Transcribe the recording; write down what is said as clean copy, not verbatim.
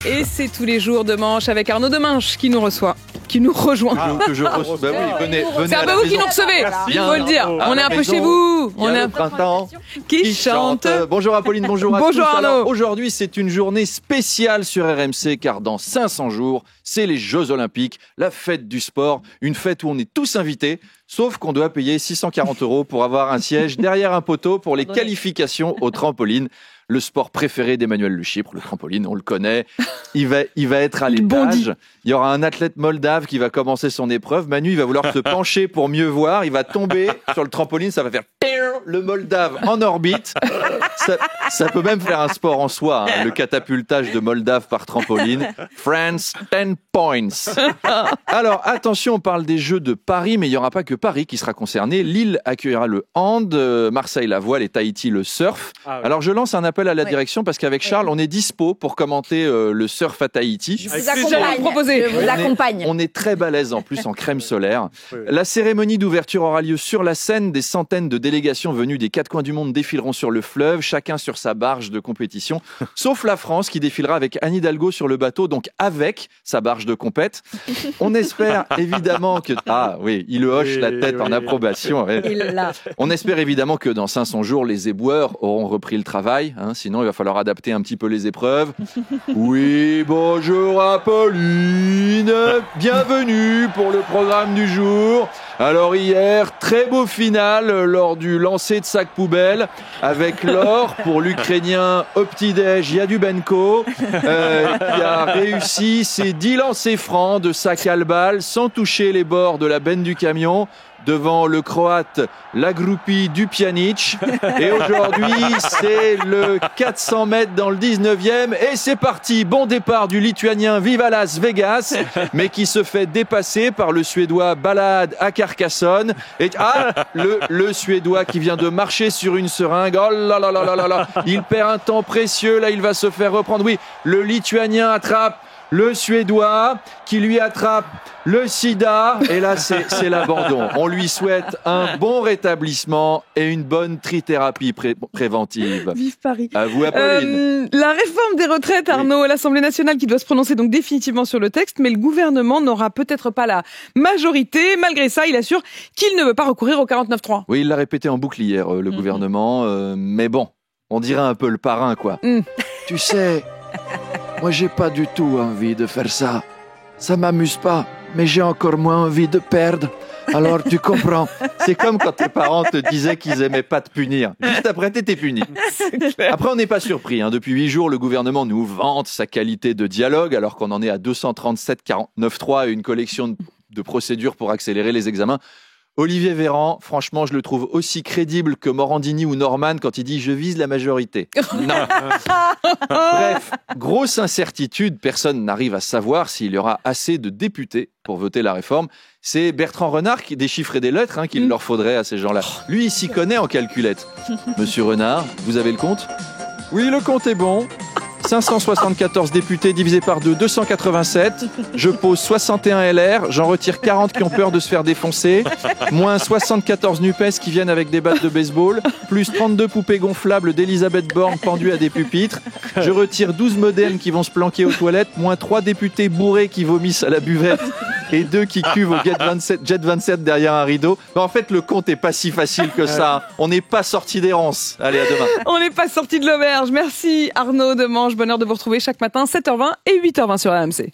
Et c'est tous les jours de manche avec Arnaud Demanche qui nous reçoit, qui nous rejoint. Que je reçois. Bah oui, venez C'est un peu vous qui nous recevez, il faut le dire. On est un peu chez vous. On a un printemps qui chante. Bonjour Apolline, bonjour à tous. Bonjour Arnaud. Alors, aujourd'hui, c'est une journée spéciale sur RMC car dans 500 jours, c'est les Jeux Olympiques, la fête du sport, une fête où on est tous invités. Sauf qu'on doit payer 640 € pour avoir un siège derrière un poteau pour les qualifications au trampoline. Le sport préféré d'Emmanuel Le Chypre, le trampoline, on le connaît. Il va être à l'étage. Il y aura un athlète moldave qui va commencer son épreuve. Manu, il va vouloir se pencher pour mieux voir. Il va tomber sur le trampoline. Ça va faire le moldave en orbite. Ça peut même faire un sport en soi, hein, le catapultage de moldave par trampoline. France, 10 points. Alors, attention, on parle des Jeux de Paris, mais il n'y aura pas que Paris qui sera concerné. Lille accueillera le hand, Marseille la voile et Tahiti le surf. Alors, je lance un appel à la direction parce qu'avec Charles, on est dispo pour commenter le surf à Tahiti. Je vous accompagne. On est très balèze en plus en crème solaire. La cérémonie d'ouverture aura lieu sur la Seine. Des centaines de délégations venues des quatre coins du monde défileront sur le fleuve, chacun sur sa barge de compétition, sauf la France qui défilera avec Anne Hidalgo sur le bateau, donc avec sa barge de compète. On espère évidemment que... Ah oui, il hoche la tête en approbation. On espère évidemment que dans 500 jours, les éboueurs auront repris le travail. Sinon, il va falloir adapter un petit peu les épreuves. Oui, bonjour Apolline, bienvenue pour le programme du jour. Alors hier, très beau final lors du lancer de sac poubelle avec l'or pour l'Ukrainien Optidej Yadubenko qui a réussi ses 10 lancers francs de sac à balle sans toucher les bords de la benne du camion devant le Croate Lagrupi Dupjanic. Et aujourd'hui, c'est le 400 mètres dans le 19e. Et c'est parti. Bon départ du Lituanien Viva Las Vegas, mais qui se fait dépasser par le Suédois Balad à Carcassonne. Et le Suédois qui vient de marcher sur une seringue. Oh là là là là là là. Il perd un temps précieux. Là, il va se faire reprendre. Oui, le Lituanien attrape le Suédois qui lui attrape le sida et là c'est l'abandon. On lui souhaite un bon rétablissement et une bonne trithérapie préventive. Vive Paris. À vous Apolline. La réforme des retraites, Arnaud, l'Assemblée nationale qui doit se prononcer donc définitivement sur le texte, mais le gouvernement n'aura peut-être pas la majorité. Malgré ça, il assure qu'il ne veut pas recourir au 49.3. Oui, il l'a répété en boucle hier, le gouvernement, mais bon, on dirait un peu le parrain quoi. Tu sais, moi, j'ai pas du tout envie de faire ça. Ça m'amuse pas, mais j'ai encore moins envie de perdre. Alors, tu comprends. C'est comme quand tes parents te disaient qu'ils aimaient pas te punir. Juste après, t'étais puni. Après, on n'est pas surpris. Depuis 8 jours, le gouvernement nous vante sa qualité de dialogue, alors qu'on en est à 237 49.3 et une collection de procédures pour accélérer les examens. Olivier Véran, franchement, je le trouve aussi crédible que Morandini ou Norman quand il dit « je vise la majorité ». Non. Bref, grosse incertitude, personne n'arrive à savoir s'il y aura assez de députés pour voter la réforme. C'est Bertrand Renard qui déchiffrait des lettres qu'il leur faudrait à ces gens-là. Lui, il s'y connaît en calculette. Monsieur Renard, vous avez le compte ? Oui, le compte est bon. 574 députés divisé par 2, 287. Je pose 61 LR, j'en retire 40 qui ont peur de se faire défoncer, moins 74 NUPES qui viennent avec des battes de baseball, plus 32 poupées gonflables d'Elisabeth Borne pendues à des pupitres. Je retire 12 modems qui vont se planquer aux toilettes, moins 3 députés bourrés qui vomissent à la buvette et 2 qui cuvent au Jet 27 derrière un rideau. Mais en fait, le compte est pas si facile que ça. On n'est pas sorti d'errance. Allez, à demain. On n'est pas sorti de l'auberge. Merci Arnaud Demanche. Bonheur de vous retrouver chaque matin, 7h20 et 8h20 sur RMC.